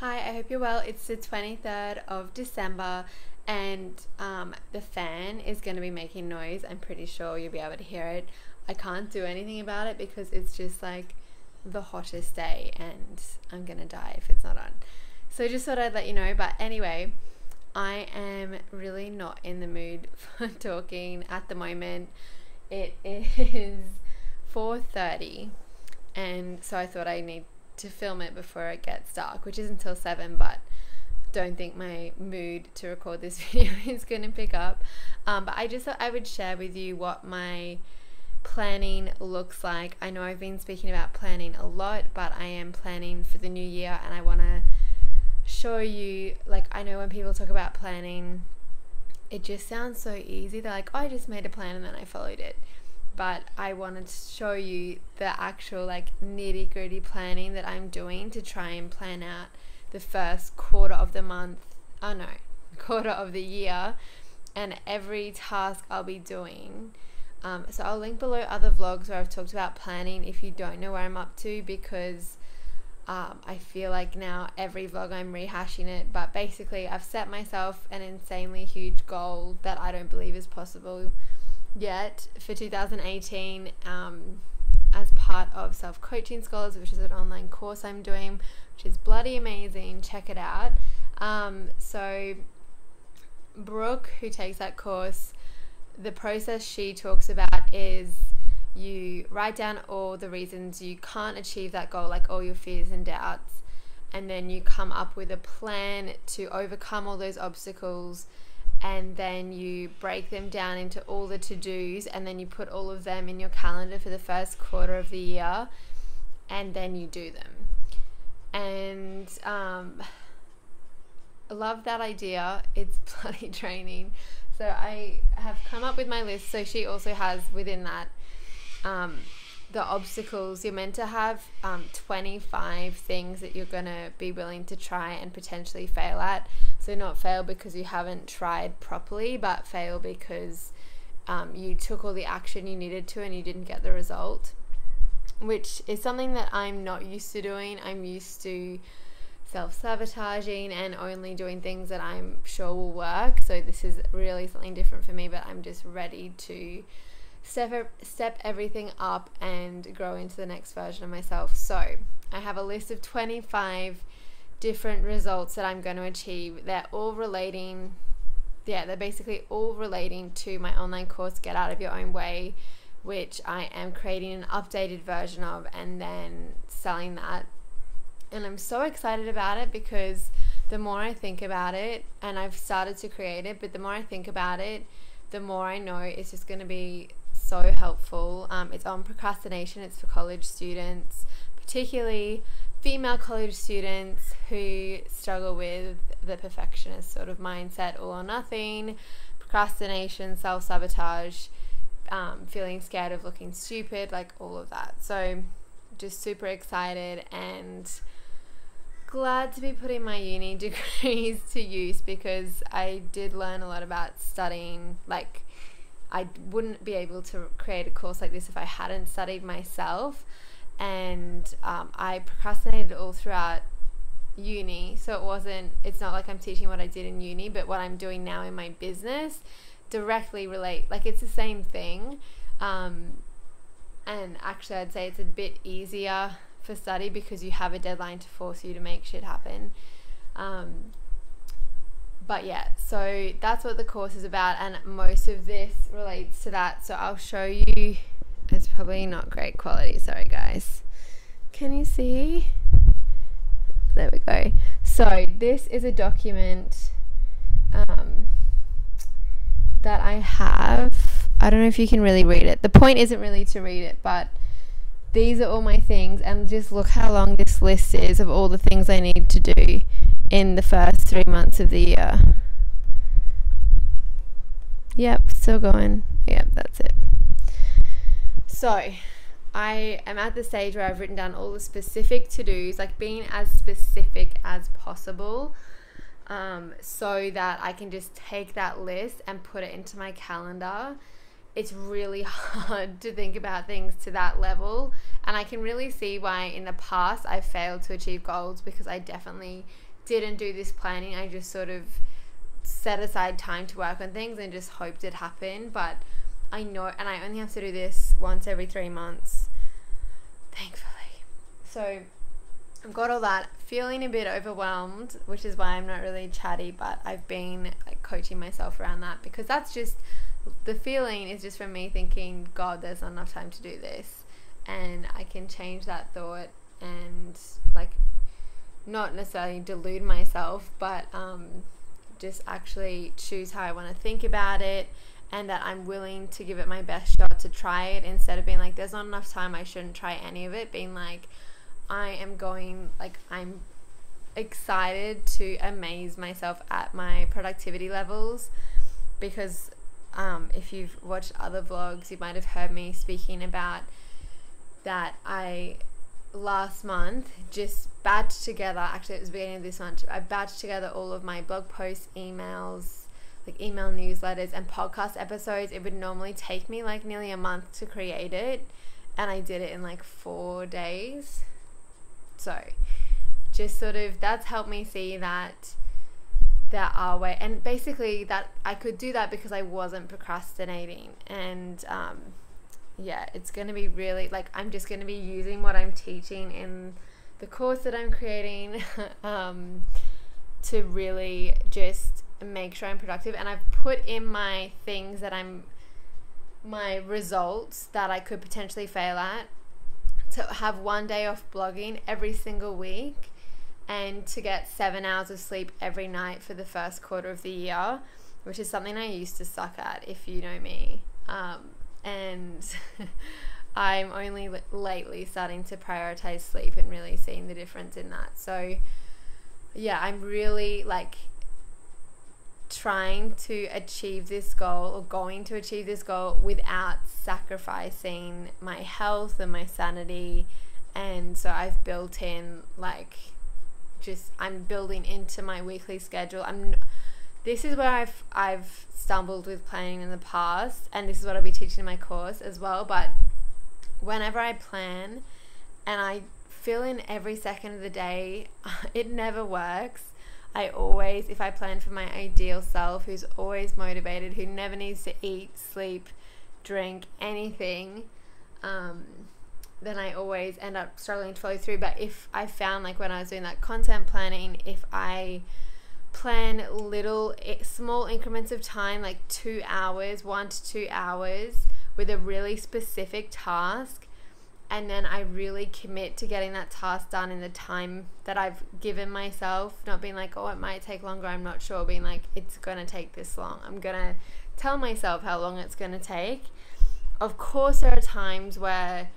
Hi, I hope you're well. It's the 23rd of December and the fan is going to be making noise. I'm pretty sure you'll be able to hear it. I can't do anything about it because it's just like the hottest day and I'm going to die if it's not on. So I just thought I'd let you know. But anyway, I am really not in the mood for talking at the moment. It is 4:30 and so I thought I need to film it before it gets dark, which is until 7, but don't think my mood to record this video is going to pick up. But I just thought I would share with you what my planning looks like. I know I've been speaking about planning a lot, but I am planning for the new year and I want to show you, like, I know when people talk about planning, it just sounds so easy. They're like, oh, I just made a plan and then I followed it. But I wanted to show you the actual like nitty gritty planning that I'm doing to try and plan out the first quarter of the month, quarter of the year, and every task I'll be doing. So I'll link below other vlogs where I've talked about planning if you don't know where I'm up to, because I feel like now every vlog I'm rehashing it, but basically I've set myself an insanely huge goal that I don't believe is possible yet for 2018 as part of Self-Coaching Scholars, which is an online course I'm doing, which is bloody amazing. Check it out. So Brooke, who takes that course, the process she talks about is you write down all the reasons you can't achieve that goal, like all your fears and doubts, and then you come up with a plan to overcome all those obstacles, and then you break them down into all the to-dos, and then you put all of them in your calendar for the first quarter of the year, and then you do them. And I love that idea. It's bloody draining. So I have come up with my list. So she also has within that the obstacles. You're meant to have 25 things that you're going to be willing to try and potentially fail at. So not fail because you haven't tried properly, but fail because you took all the action you needed to and you didn't get the result, which is something that I'm not used to doing. I'm used to self-sabotaging and only doing things that I'm sure will work. So this is really something different for me, but I'm just ready to step everything up and grow into the next version of myself. So I have a list of 25 different results that I'm going to achieve. They're basically all relating to my online course, Get Out of Your Own Way, which I am creating an updated version of and then selling that. And I'm so excited about it because the more I think about it, and I've started to create it, but the more I think about it, the more I know it's just going to be so helpful. It's on procrastination. It's for college students, particularly female college students who struggle with the perfectionist sort of mindset, all or nothing, procrastination, self-sabotage, feeling scared of looking stupid, like all of that. So just super excited and glad to be putting my uni degrees to use, because I did learn a lot about studying. Like, I wouldn't be able to create a course like this if I hadn't studied myself, and I procrastinated all throughout uni, so it's not like I'm teaching what I did in uni, but what I'm doing now in my business directly relate, like it's the same thing, and actually I'd say it's a bit easier for study because you have a deadline to force you to make shit happen. But yeah, so that's what the course is about, and most of this relates to that. So I'll show you. It's probably not great quality, sorry guys. Can you see? There we go. So this is a document that I have. I don't know if you can really read it. The point isn't really to read it, but these are all my things, and just look how long this list is of all the things I need to do in the first 3 months of the year. Yep, still going. Yep, that's it. So I am at the stage where I've written down all the specific to-dos, like being as specific as possible, so that I can just take that list and put it into my calendar. It's really hard to think about things to that level, and I can really see why in the past I've failed to achieve goals, because I definitely didn't do this planning. I just sort of set aside time to work on things and just hoped it happened. But I know, and I only have to do this once every 3 months, thankfully. So I've got all that, feeling a bit overwhelmed, which is why I'm not really chatty, but I've been like coaching myself around that, because that's just, the feeling is just from me thinking, God, there's not enough time to do this. And I can change that thought and like not necessarily delude myself, but just actually choose how I want to think about it, and that I'm willing to give it my best shot to try it, instead of being like, there's not enough time, I shouldn't try any of it. Being like, I'm excited to amaze myself at my productivity levels, because if you've watched other vlogs, you might have heard me speaking about that. I last month just batched together, actually it was the beginning of this month, I batched together all of my blog posts, emails, like email newsletters and podcast episodes. It would normally take me like nearly a month to create it, and I did it in like 4 days. So just sort of, that's helped me see that there are ways, and basically that I could do that because I wasn't procrastinating. And yeah, it's going to be really, like, I'm just going to be using what I'm teaching in the course that I'm creating to really just make sure I'm productive. And I've put in my things that my results that I could potentially fail at, to have 1 day off blogging every single week, and to get 7 hours of sleep every night for the first quarter of the year, which is something I used to suck at, if you know me. And I'm only lately starting to prioritize sleep and really seeing the difference in that. So yeah, I'm really like trying to achieve this goal, or going to achieve this goal, without sacrificing my health and my sanity. And so I've built in, like, just, I'm building into my weekly schedule. This is where I've stumbled with planning in the past, and this is what I'll be teaching in my course as well. But whenever I plan and I fill in every second of the day, it never works. I always, if I plan for my ideal self, who's always motivated, who never needs to eat, sleep, drink, anything, then I always end up struggling to follow through. But if I found, like when I was doing that content planning, if I plan little small increments of time, like 2 hours, 1 to 2 hours, with a really specific task, and then I really commit to getting that task done in the time that I've given myself, not being like, oh, it might take longer, I'm not sure, being like, it's gonna take this long. I'm gonna tell myself how long it's gonna take. Of course, there are times where,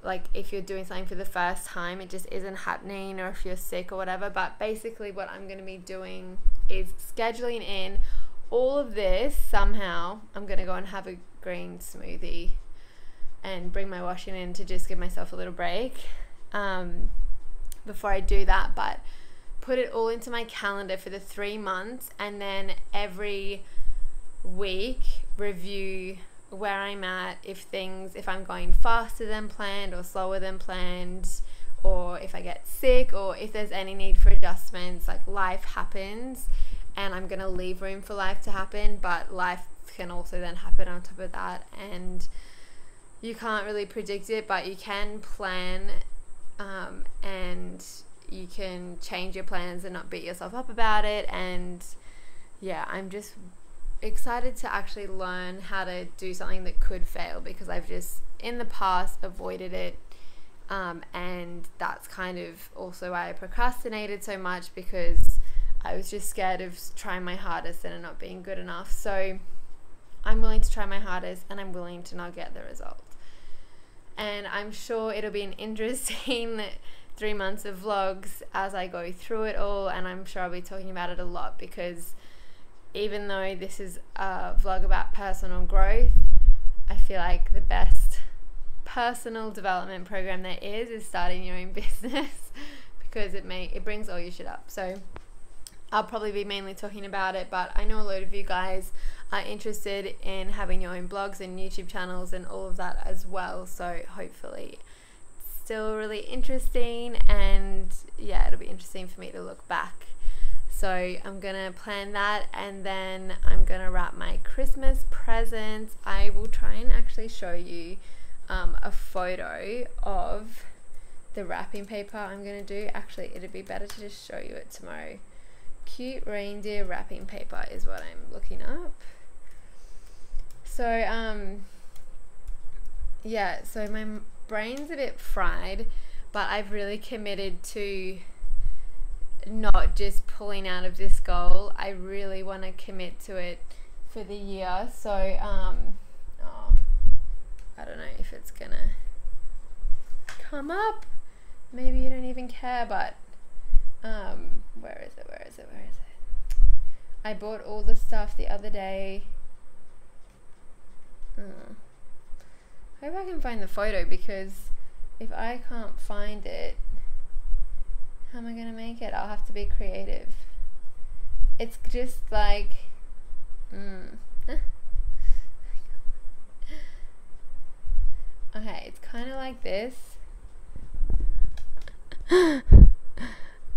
like, if you're doing something for the first time, it just isn't happening, or if you're sick or whatever. But basically what I'm going to be doing is scheduling in all of this somehow. I'm going to go and have a green smoothie and bring my washing in to just give myself a little break before I do that. But put it all into my calendar for the 3 months, and then every week review where I'm at, if I'm going faster than planned or slower than planned, or if I get sick, or if there's any need for adjustments. Like, life happens, and I'm gonna leave room for life to happen, but life can also then happen on top of that, and you can't really predict it, but you can plan, and you can change your plans and not beat yourself up about it. And yeah, I'm just excited to actually learn how to do something that could fail, because I've just in the past avoided it, and that's kind of also why I procrastinated so much, because I was just scared of trying my hardest and it not being good enough. So I'm willing to try my hardest, and I'm willing to not get the result. And I'm sure it'll be an interesting 3 months of vlogs as I go through it all, and I'm sure I'll be talking about it a lot, because even though this is a vlog about personal growth, I feel like the best personal development program there is starting your own business, because it brings all your shit up. So I'll probably be mainly talking about it, but I know a lot of you guys are interested in having your own blogs and YouTube channels and all of that as well. So hopefully it's still really interesting, and yeah, it'll be interesting for me to look back So I'm gonna plan that, and then I'm gonna wrap my Christmas presents. I will try and actually show you a photo of the wrapping paper I'm gonna do. Actually, it'd be better to just show you it tomorrow. Cute reindeer wrapping paper is what I'm looking up. So yeah, so my brain's a bit fried, but I've really committed to not just pulling out of this goal. I really want to commit to it for the year. So I don't know if it's gonna come up. Maybe you don't even care, but where is it? I bought all the stuff the other day. Hope I can find the photo, because if I can't find it, how am I gonna make it? I'll have to be creative. It's just like okay, it's kind of like this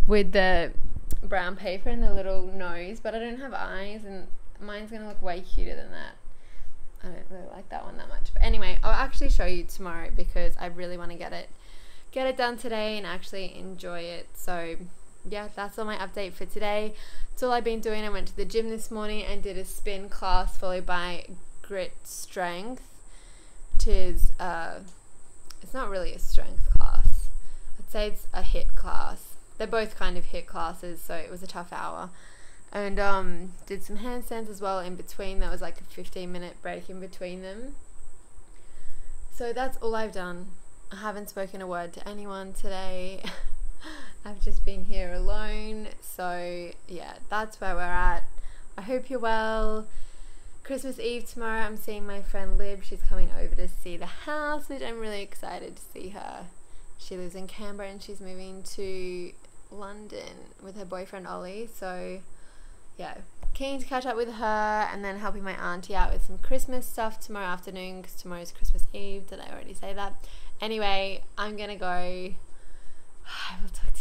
with the brown paper and the little nose, but I don't have eyes, and mine's gonna look way cuter than that. I don't really like that one that much, but anyway, I'll actually show you tomorrow, because I really want to get it done today and actually enjoy it. So yeah, that's all my update for today. That's all I've been doing. I went to the gym this morning and did a spin class, followed by grit strength, which is it's not really a strength class. I'd say it's a HIIT class. They're both kind of HIIT classes, so it was a tough hour. And did some handstands as well in between. That was like a 15-minute break in between them. So that's all I've done. I haven't spoken a word to anyone today. I've just been here alone. So yeah, that's where we're at. I hope you're well. Christmas Eve tomorrow, I'm seeing my friend Lib. She's coming over to see the house, which I'm really excited to see her. She lives in Canberra and she's moving to London with her boyfriend Ollie. So yeah, keen to catch up with her, and then helping my auntie out with some Christmas stuff tomorrow afternoon, because tomorrow's Christmas Eve. Did I already say that? Anyway, I'm gonna go. I will talk